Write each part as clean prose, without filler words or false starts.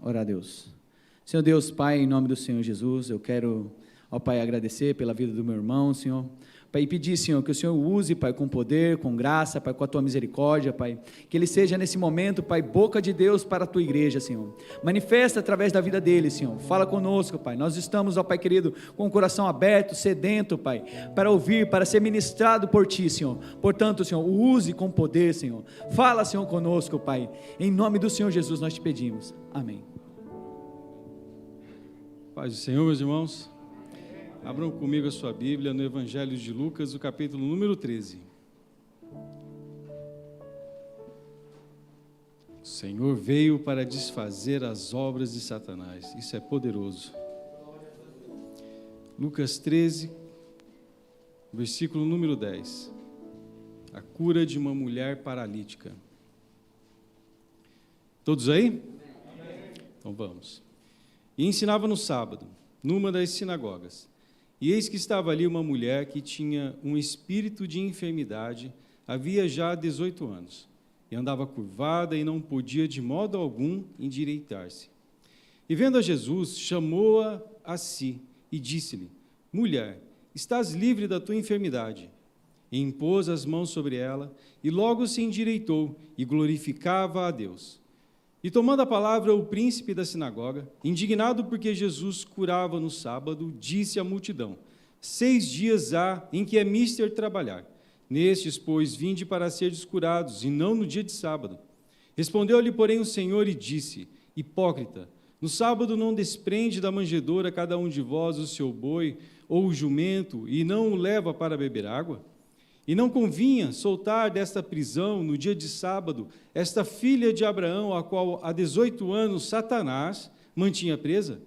orar a Deus. Senhor Deus, Pai, em nome do Senhor Jesus, eu quero, ó Pai, agradecer pela vida do meu irmão, Senhor. Pai, e pedir, Senhor, que o Senhor use, Pai, com poder, com graça, Pai, com a Tua misericórdia, Pai, que ele seja nesse momento, Pai, boca de Deus para a Tua igreja, Senhor. Manifesta através da vida dele, Senhor. Fala conosco, Pai. Nós estamos, ó Pai querido, com o coração aberto, sedento, Pai, para ouvir, para ser ministrado por Ti, Senhor. Portanto, Senhor, o use com poder, Senhor. Fala, Senhor, conosco, Pai. Em nome do Senhor Jesus nós te pedimos. Amém. Paz do Senhor, meus irmãos. Abram comigo a sua Bíblia no Evangelho de Lucas, o capítulo número 13. O Senhor veio para desfazer as obras de Satanás. Isso é poderoso. Lucas 13, versículo número 10. A cura de uma mulher paralítica. Todos aí? Então vamos. E ensinava no sábado, numa das sinagogas. E eis que estava ali uma mulher que tinha um espírito de enfermidade, havia já 18 anos, e andava curvada e não podia de modo algum endireitar-se. E vendo a Jesus, chamou-a a si e disse-lhe: Mulher, estás livre da tua enfermidade. E impôs as mãos sobre ela, e logo se endireitou e glorificava a Deus. E tomando a palavra o príncipe da sinagoga, indignado porque Jesus curava no sábado, disse à multidão: 6 dias há em que é mister trabalhar. Nestes, pois, vinde para serdes curados, e não no dia de sábado. Respondeu-lhe, porém, o Senhor e disse: Hipócrita, no sábado não desprende da manjedoura cada um de vós o seu boi ou o jumento, e não o leva para beber água? E não convinha soltar desta prisão, no dia de sábado, esta filha de Abraão, a qual há 18 anos Satanás mantinha presa?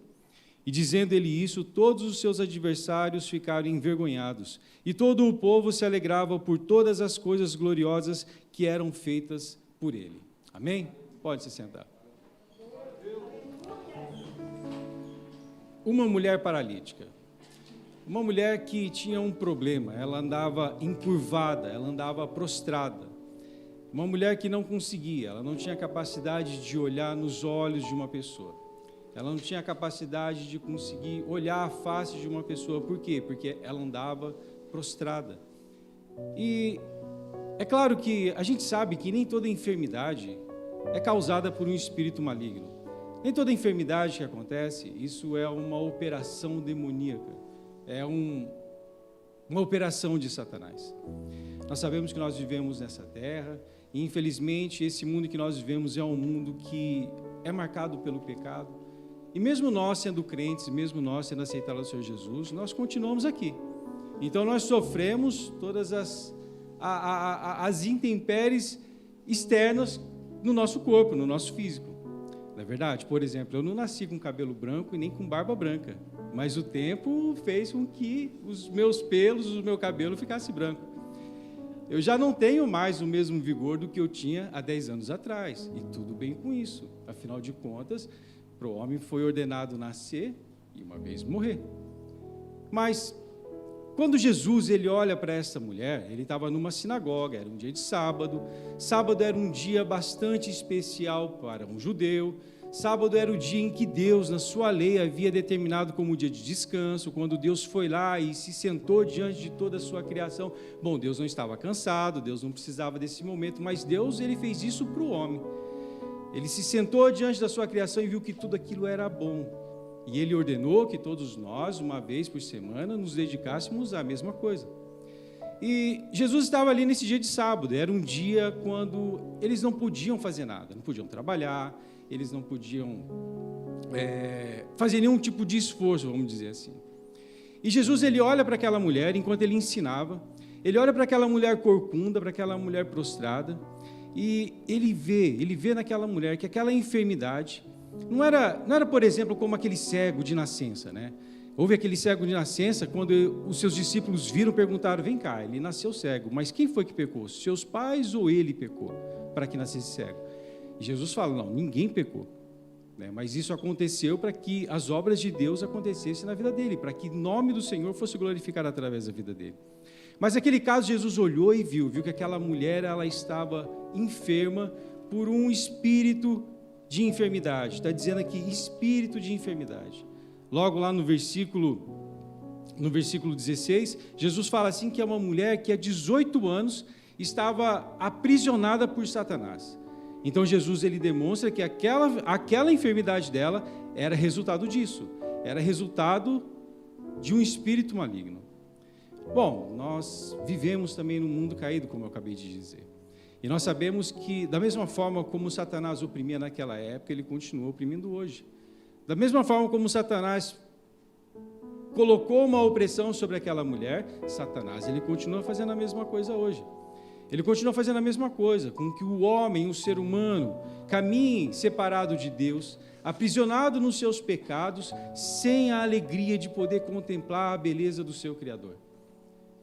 E dizendo ele isso, todos os seus adversários ficaram envergonhados, e todo o povo se alegrava por todas as coisas gloriosas que eram feitas por ele. Amém? Pode se sentar. Uma mulher paralítica. Uma mulher que tinha um problema, ela andava encurvada, ela andava prostrada. Uma mulher que não conseguia, ela não tinha capacidade de olhar nos olhos de uma pessoa. Ela não tinha capacidade de conseguir olhar a face de uma pessoa. Por quê? Porque ela andava prostrada. E é claro que a gente sabe que nem toda enfermidade é causada por um espírito maligno. Nem toda enfermidade que acontece, isso é uma operação demoníaca. É uma operação de Satanás. Nós sabemos que nós vivemos nessa terra e, infelizmente, esse mundo que nós vivemos é um mundo que é marcado pelo pecado. E mesmo nós sendo crentes, mesmo nós sendo aceitados ao Senhor Jesus, nós continuamos aqui. Então, nós sofremos todas as intempéries externas no nosso corpo, no nosso físico. Não é verdade? Por exemplo, eu não nasci com cabelo branco e nem com barba branca. Mas o tempo fez com que os meus pelos, o meu cabelo ficasse branco. Eu já não tenho mais o mesmo vigor do que eu tinha há 10 anos atrás. E tudo bem com isso. Afinal de contas, para o homem foi ordenado nascer e uma vez morrer. Mas, quando Jesus ele olha para essa mulher, ele estava numa sinagoga, era um dia de sábado. Sábado era um dia bastante especial para um judeu. Sábado era o dia em que Deus, na sua lei, havia determinado como dia de descanso, quando Deus foi lá e se sentou diante de toda a sua criação. Bom, Deus não estava cansado, Deus não precisava desse momento, mas Deus ele fez isso para o homem. Ele se sentou diante da sua criação e viu que tudo aquilo era bom. E ele ordenou que todos nós, uma vez por semana, nos dedicássemos à mesma coisa. E Jesus estava ali nesse dia de sábado, era um dia quando eles não podiam fazer nada, não podiam trabalhar, eles não podiam fazer nenhum tipo de esforço, vamos dizer assim. E Jesus, ele olha para aquela mulher, enquanto ele ensinava, ele olha para aquela mulher corcunda, para aquela mulher prostrada, e ele vê naquela mulher que aquela enfermidade não era, por exemplo, como aquele cego de nascença, né? Houve aquele cego de nascença, quando os seus discípulos viram, perguntaram: vem cá, ele nasceu cego, mas quem foi que pecou? Seus pais ou ele pecou para que nascesse cego? E Jesus fala: não, ninguém pecou, né? Mas isso aconteceu para que as obras de Deus acontecessem na vida dele, para que o nome do Senhor fosse glorificado através da vida dele. Mas naquele caso, Jesus olhou e viu que aquela mulher ela estava enferma por um espírito de enfermidade. Está dizendo aqui, espírito de enfermidade. Logo lá no versículo 16, Jesus fala assim que é uma mulher que há 18 anos estava aprisionada por Satanás. Então Jesus ele demonstra que aquela enfermidade dela era resultado disso, era resultado de um espírito maligno. Bom, nós vivemos também num mundo caído, como eu acabei de dizer. E nós sabemos que, da mesma forma como Satanás oprimia naquela época, ele continua oprimindo hoje. Da mesma forma como Satanás colocou uma opressão sobre aquela mulher, Satanás ele continua fazendo a mesma coisa hoje. Ele continua fazendo a mesma coisa, com que o homem, o ser humano, caminhe separado de Deus, aprisionado nos seus pecados, sem a alegria de poder contemplar a beleza do seu Criador.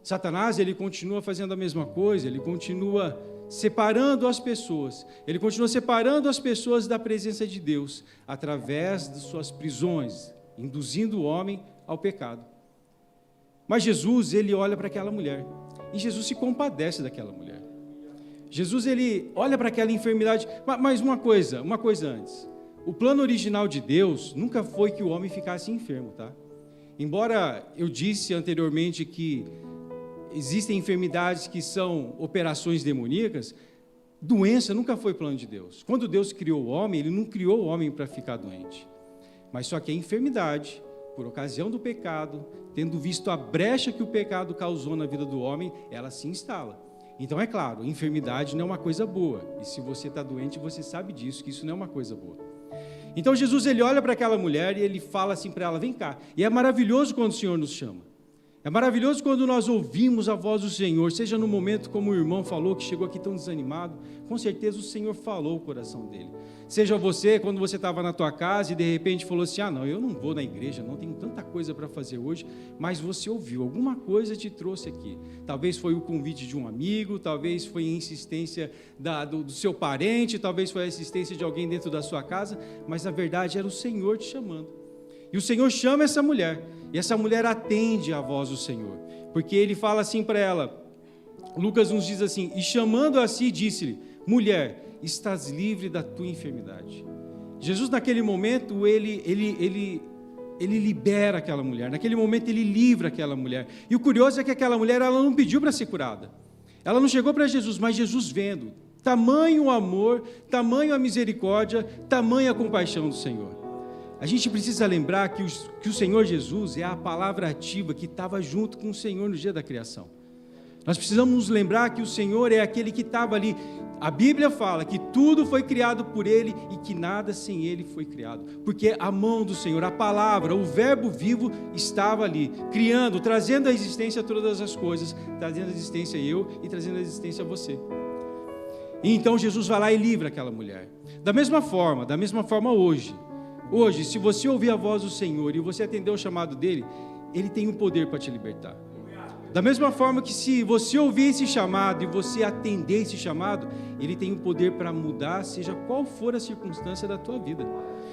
Satanás, ele continua fazendo a mesma coisa, ele continua separando as pessoas, ele continua separando as pessoas da presença de Deus, através de suas prisões, induzindo o homem ao pecado. Mas Jesus, ele olha para aquela mulher, e Jesus se compadece daquela mulher. Jesus, ele olha para aquela enfermidade, mas uma coisa antes, o plano original de Deus nunca foi que o homem ficasse enfermo, tá? Embora eu disse anteriormente que existem enfermidades que são operações demoníacas, doença nunca foi plano de Deus. Quando Deus criou o homem, ele não criou o homem para ficar doente. Mas só que a enfermidade, por ocasião do pecado, tendo visto a brecha que o pecado causou na vida do homem, ela se instala. Então é claro, enfermidade não é uma coisa boa. E se você está doente, você sabe disso, que isso não é uma coisa boa. Então Jesus, ele olha para aquela mulher e ele fala assim para ela, vem cá. E é maravilhoso quando o Senhor nos chama. É maravilhoso quando nós ouvimos a voz do Senhor, seja no momento como o irmão falou, que chegou aqui tão desanimado, com certeza o Senhor falou o coração dele. Seja você, quando você estava na tua casa e de repente falou assim, não, eu não vou na igreja, não tenho tanta coisa para fazer hoje, mas você ouviu, alguma coisa te trouxe aqui. Talvez foi o convite de um amigo, talvez foi a insistência do seu parente, talvez foi a insistência de alguém dentro da sua casa, mas na verdade era o Senhor te chamando. E o Senhor chama essa mulher, e essa mulher atende à voz do Senhor, porque ele fala assim para ela, Lucas nos diz assim, e chamando a si, disse-lhe, mulher, estás livre da tua enfermidade. Jesus naquele momento, ele libera aquela mulher, naquele momento ele livra aquela mulher, e o curioso é que aquela mulher, ela não pediu para ser curada, ela não chegou para Jesus, mas Jesus vendo, tamanho o amor, tamanho a misericórdia, tamanho a compaixão do Senhor. A gente precisa lembrar que o Senhor Jesus é a palavra ativa que estava junto com o Senhor no dia da criação. Nós precisamos nos lembrar que o Senhor é aquele que estava ali. A Bíblia fala que tudo foi criado por Ele e que nada sem Ele foi criado. Porque a mão do Senhor, a palavra, o verbo vivo estava ali, criando, trazendo à existência todas as coisas, trazendo à existência eu e trazendo à existência você. E então Jesus vai lá e livra aquela mulher. Da mesma forma hoje, se você ouvir a voz do Senhor e você atender o chamado dEle, Ele tem o poder para te libertar. Da mesma forma que se você ouvir esse chamado e você atender esse chamado, Ele tem o poder para mudar, seja qual for a circunstância da tua vida.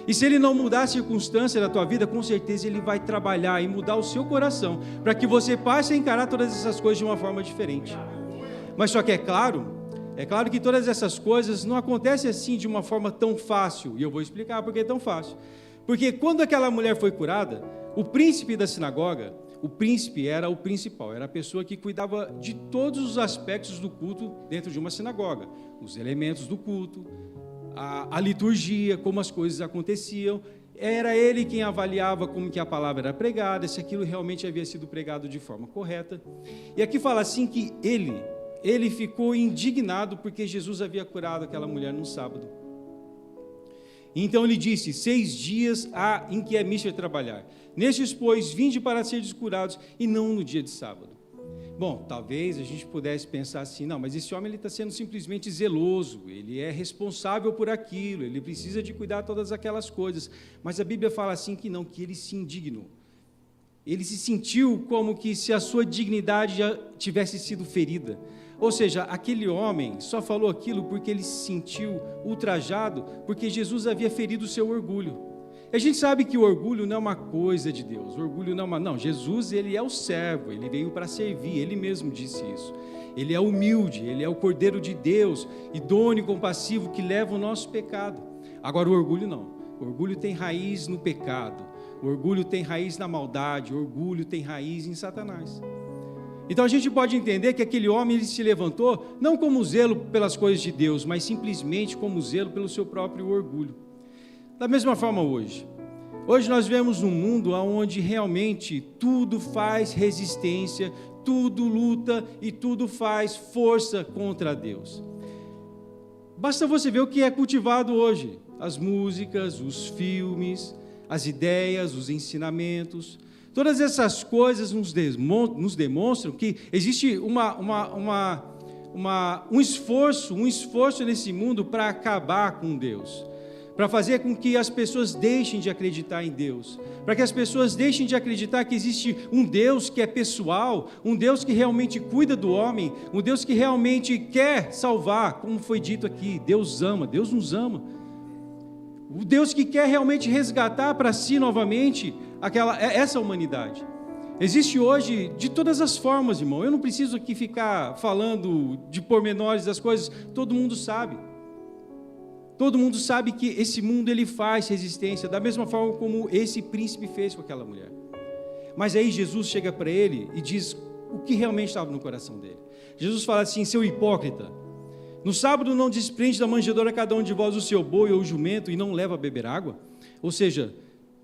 E se Ele não mudar a circunstância da tua vida, com certeza Ele vai trabalhar e mudar o seu coração, para que você passe a encarar todas essas coisas de uma forma diferente. Mas só que é claro que todas essas coisas não acontecem assim de uma forma tão fácil, e eu vou explicar por que é tão fácil. Porque quando aquela mulher foi curada, o príncipe da sinagoga, o príncipe era o principal, era a pessoa que cuidava de todos os aspectos do culto dentro de uma sinagoga, os elementos do culto, a liturgia, como as coisas aconteciam, era ele quem avaliava como que a palavra era pregada, se aquilo realmente havia sido pregado de forma correta. E aqui fala assim que ele ficou indignado porque Jesus havia curado aquela mulher num sábado. Então ele disse, 6 dias há em que é mister trabalhar. Nestes, pois, vinde para seres curados, e não no dia de sábado. Bom, talvez a gente pudesse pensar assim, não, mas esse homem ele está sendo simplesmente zeloso, ele é responsável por aquilo, ele precisa de cuidar de todas aquelas coisas. Mas a Bíblia fala assim que não, que ele se indignou. Ele se sentiu como que se a sua dignidade já tivesse sido ferida. Ou seja, aquele homem só falou aquilo porque ele se sentiu ultrajado, porque Jesus havia ferido o seu orgulho. A gente sabe que o orgulho não é uma coisa de Deus, o orgulho não é uma... Não, Jesus, ele é o servo, ele veio para servir, ele mesmo disse isso. Ele é humilde, ele é o Cordeiro de Deus, idôneo e compassivo, que leva o nosso pecado. Agora o orgulho não. O orgulho tem raiz no pecado. O orgulho tem raiz na maldade. O orgulho tem raiz em Satanás. Então a gente pode entender que aquele homem ele se levantou não como zelo pelas coisas de Deus, mas simplesmente como zelo pelo seu próprio orgulho. Da mesma forma hoje. Hoje nós vemos um mundo onde realmente tudo faz resistência, tudo luta e tudo faz força contra Deus. Basta você ver o que é cultivado hoje. As músicas, os filmes, as ideias, os ensinamentos. Todas essas coisas nos demonstram que existe um esforço nesse mundo para acabar com Deus. Para fazer com que as pessoas deixem de acreditar em Deus, para que as pessoas deixem de acreditar que existe um Deus que é pessoal, um Deus que realmente cuida do homem, um Deus que realmente quer salvar, como foi dito aqui, Deus ama, Deus nos ama. O Deus que quer realmente resgatar para si novamente essa humanidade. Existe hoje de todas as formas, irmão, eu não preciso aqui ficar falando de pormenores das coisas, todo mundo sabe. Todo mundo sabe que esse mundo ele faz resistência, da mesma forma como esse príncipe fez com aquela mulher. Mas aí Jesus chega para ele e diz o que realmente estava no coração dele. Jesus fala assim: seu hipócrita, no sábado não desprende da manjedoura cada um de vós o seu boi ou o jumento e não leva a beber água? Ou seja,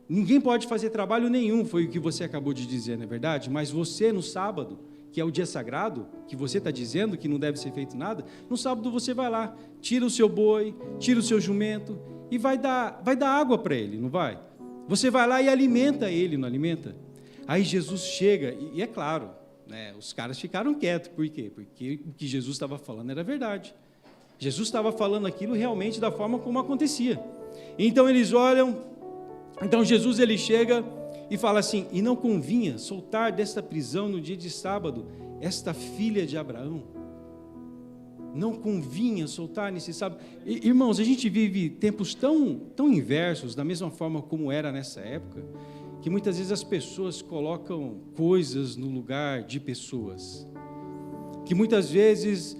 ninguém pode fazer trabalho nenhum, foi o que você acabou de dizer, não é verdade? Mas você no sábado, que é o dia sagrado, que você está dizendo que não deve ser feito nada, no sábado você vai lá, tira o seu boi, tira o seu jumento e vai dar água para ele, não vai? Você vai lá e alimenta ele, não alimenta? Aí Jesus chega, e é claro, né, os caras ficaram quietos, por quê? Porque o que Jesus estava falando era verdade. Jesus estava falando aquilo realmente da forma como acontecia. Então eles olham, então Jesus ele chega e fala assim: e não convinha soltar desta prisão no dia de sábado esta filha de Abraão? Não convinha soltar nesse sábado? Irmãos, a gente vive tempos tão inversos, da mesma forma como era nessa época, que muitas vezes as pessoas colocam coisas no lugar de pessoas. Que muitas vezes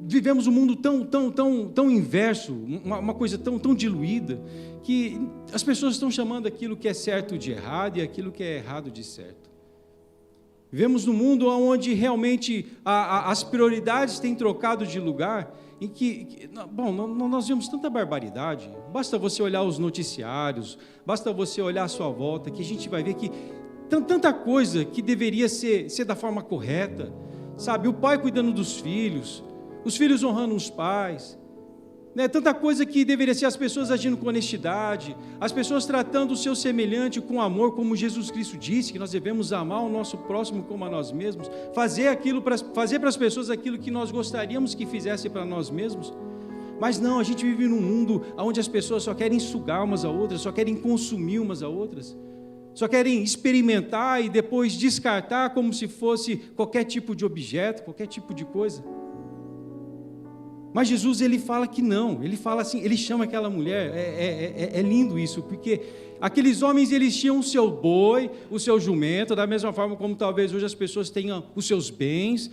vivemos um mundo tão inverso, uma coisa tão diluída, que as pessoas estão chamando aquilo que é certo de errado e aquilo que é errado de certo. Vivemos num mundo onde realmente as prioridades têm trocado de lugar, em que nós vemos tanta barbaridade. Basta você olhar os noticiários, basta você olhar à sua volta, que a gente vai ver que tanta coisa que deveria ser da forma correta, sabe? O pai cuidando dos filhos, os filhos honrando os pais, né? Tanta coisa que deveria ser as pessoas agindo com honestidade, as pessoas tratando o seu semelhante com amor, como Jesus Cristo disse, que nós devemos amar o nosso próximo como a nós mesmos, fazer para as pessoas aquilo que nós gostaríamos que fizessem para nós mesmos. Mas não, a gente vive num mundo onde as pessoas só querem sugar umas a outras, só querem consumir umas a outras, só querem experimentar e depois descartar como se fosse qualquer tipo de objeto, qualquer tipo de coisa. Mas Jesus ele fala que não, ele fala assim, ele chama aquela mulher, é lindo isso, porque aqueles homens eles tinham o seu boi, o seu jumento, da mesma forma como talvez hoje as pessoas tenham os seus bens,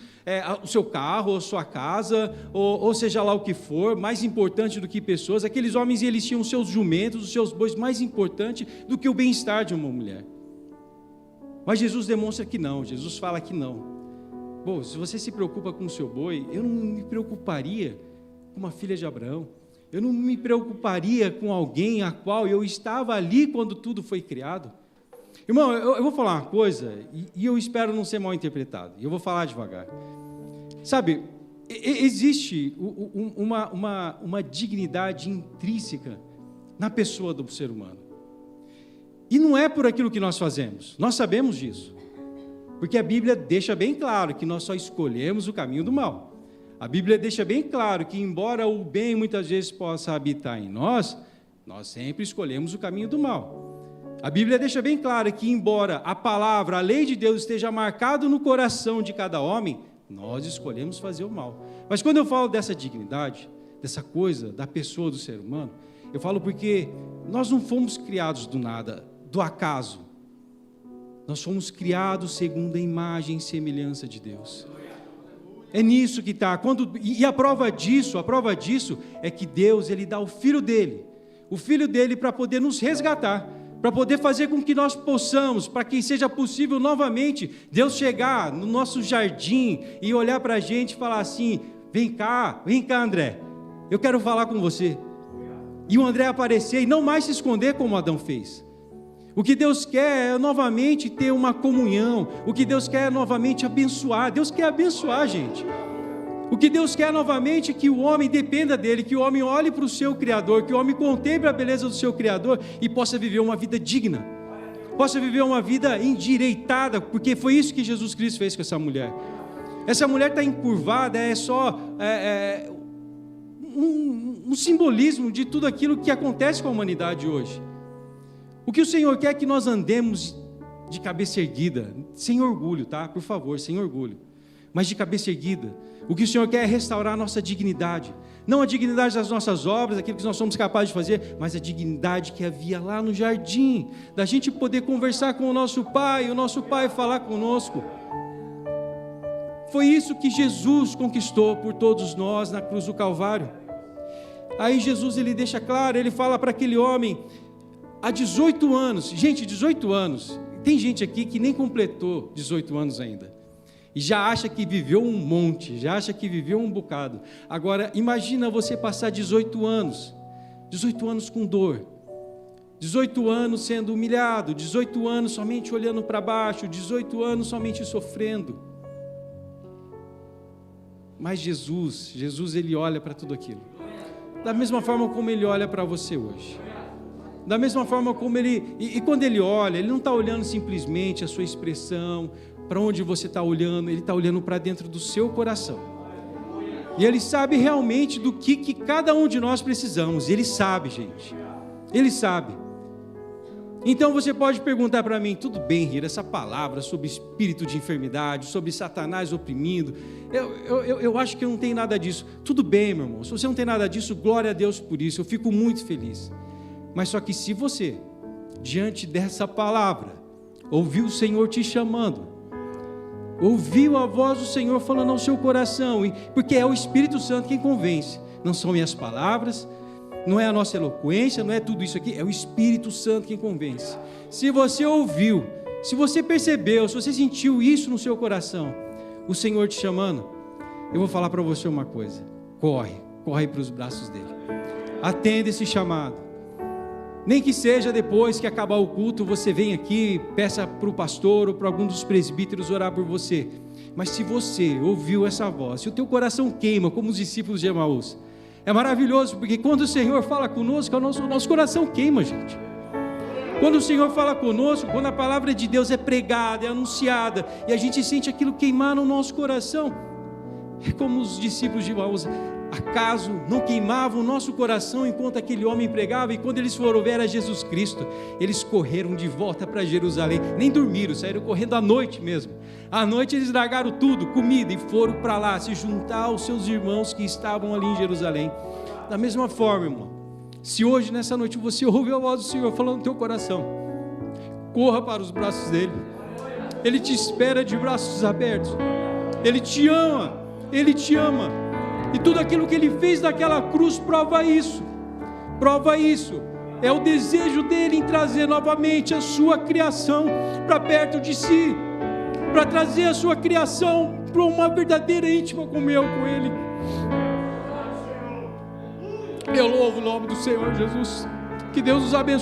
o seu carro, a sua casa, ou seja lá o que for, mais importante do que pessoas. Aqueles homens eles tinham os seus jumentos, os seus bois, mais importante do que o bem-estar de uma mulher. Mas Jesus demonstra que não, Jesus fala que não. Bom, se você se preocupa com o seu boi, eu não me preocuparia com uma filha de Abraão, eu não me preocuparia com alguém a qual eu estava ali quando tudo foi criado. Irmão, eu vou falar uma coisa, e eu espero não ser mal interpretado, e eu vou falar devagar. Sabe, existe uma dignidade intrínseca na pessoa do ser humano, e não é por aquilo que nós fazemos, nós sabemos disso. Porque a Bíblia deixa bem claro que nós só escolhemos o caminho do mal. A Bíblia deixa bem claro que, embora o bem muitas vezes possa habitar em nós, nós sempre escolhemos o caminho do mal. A Bíblia deixa bem claro que, embora a palavra, a lei de Deus esteja marcado no coração de cada homem, nós escolhemos fazer o mal. Mas quando eu falo dessa dignidade, dessa coisa, da pessoa do ser humano, eu falo porque nós não fomos criados do nada, do acaso. Nós fomos criados segundo a imagem e semelhança de Deus. É nisso que está. E a prova disso é que Deus ele dá o Filho dele, o Filho dele para poder nos resgatar, para poder fazer com que nós possamos, para que seja possível novamente Deus chegar no nosso jardim e olhar para a gente e falar assim: vem cá André, eu quero falar com você. E o André aparecer e não mais se esconder como Adão fez. O que Deus quer é novamente ter uma comunhão, o que Deus quer é novamente abençoar. Deus quer abençoar, gente. O que Deus quer novamente é que o homem dependa dele, que o homem olhe para o seu Criador, que o homem contemple a beleza do seu Criador e possa viver uma vida digna, possa viver uma vida endireitada, porque foi isso que Jesus Cristo fez com essa mulher. Essa mulher está encurvada, é só um simbolismo de tudo aquilo que acontece com a humanidade hoje. O que o Senhor quer é que nós andemos de cabeça erguida, sem orgulho, tá? Por favor, sem orgulho, mas de cabeça erguida. O que o Senhor quer é restaurar a nossa dignidade, não a dignidade das nossas obras, aquilo que nós somos capazes de fazer, mas a dignidade que havia lá no jardim, da gente poder conversar com o nosso Pai, o nosso Pai falar conosco. Foi isso que Jesus conquistou por todos nós na cruz do Calvário. Aí Jesus, ele deixa claro, ele fala para aquele homem, há 18 anos, gente, 18 anos, tem gente aqui que nem completou 18 anos ainda, e já acha que viveu um monte, já acha que viveu um bocado. Agora, imagina você passar 18 anos com dor, 18 anos sendo humilhado, 18 anos somente olhando para baixo, 18 anos somente sofrendo. Mas Jesus ele olha para tudo aquilo, da mesma forma como ele olha para você hoje. Da mesma forma como e quando ele olha, ele não está olhando simplesmente a sua expressão, para onde você está olhando, ele está olhando para dentro do seu coração. E ele sabe realmente do que cada um de nós precisamos, ele sabe, gente, ele sabe. Então você pode perguntar para mim, tudo bem, Hira, essa palavra sobre espírito de enfermidade, sobre Satanás oprimindo, eu acho que não tem nada disso. Tudo bem, meu irmão, se você não tem nada disso, glória a Deus por isso, eu fico muito feliz. Mas só que se você, diante dessa palavra, ouviu o Senhor te chamando, ouviu a voz do Senhor falando ao seu coração, porque é o Espírito Santo quem convence, não são minhas palavras, não é a nossa eloquência, não é tudo isso aqui, é o Espírito Santo quem convence. Se você ouviu, se você percebeu, se você sentiu isso no seu coração, o Senhor te chamando, eu vou falar para você uma coisa, corre para os braços dele, atenda esse chamado. Nem que seja depois que acabar o culto, você vem aqui, peça para o pastor ou para algum dos presbíteros orar por você. Mas se você ouviu essa voz, se o teu coração queima, como os discípulos de Emaús, é maravilhoso, porque quando o Senhor fala conosco, o nosso coração queima, gente. Quando o Senhor fala conosco, quando a palavra de Deus é pregada, é anunciada, e a gente sente aquilo queimar no nosso coração, é como os discípulos de Emaús. Acaso não queimava o nosso coração enquanto aquele homem pregava? E quando eles foram ver a Jesus Cristo, eles correram de volta para Jerusalém, nem dormiram, saíram correndo à noite mesmo. À noite eles largaram tudo, comida, e foram para lá se juntar aos seus irmãos que estavam ali em Jerusalém. Da mesma forma, irmão, se hoje nessa noite você ouve a voz do Senhor falando no teu coração, corra para os braços dele. Ele te espera de braços abertos. Ele te ama, ele te ama. E tudo aquilo que ele fez naquela cruz prova isso, é o desejo dele em trazer novamente a sua criação para perto de si, para trazer a sua criação para uma verdadeira íntima comunhão com ele. Eu louvo o nome do Senhor Jesus, que Deus nos abençoe.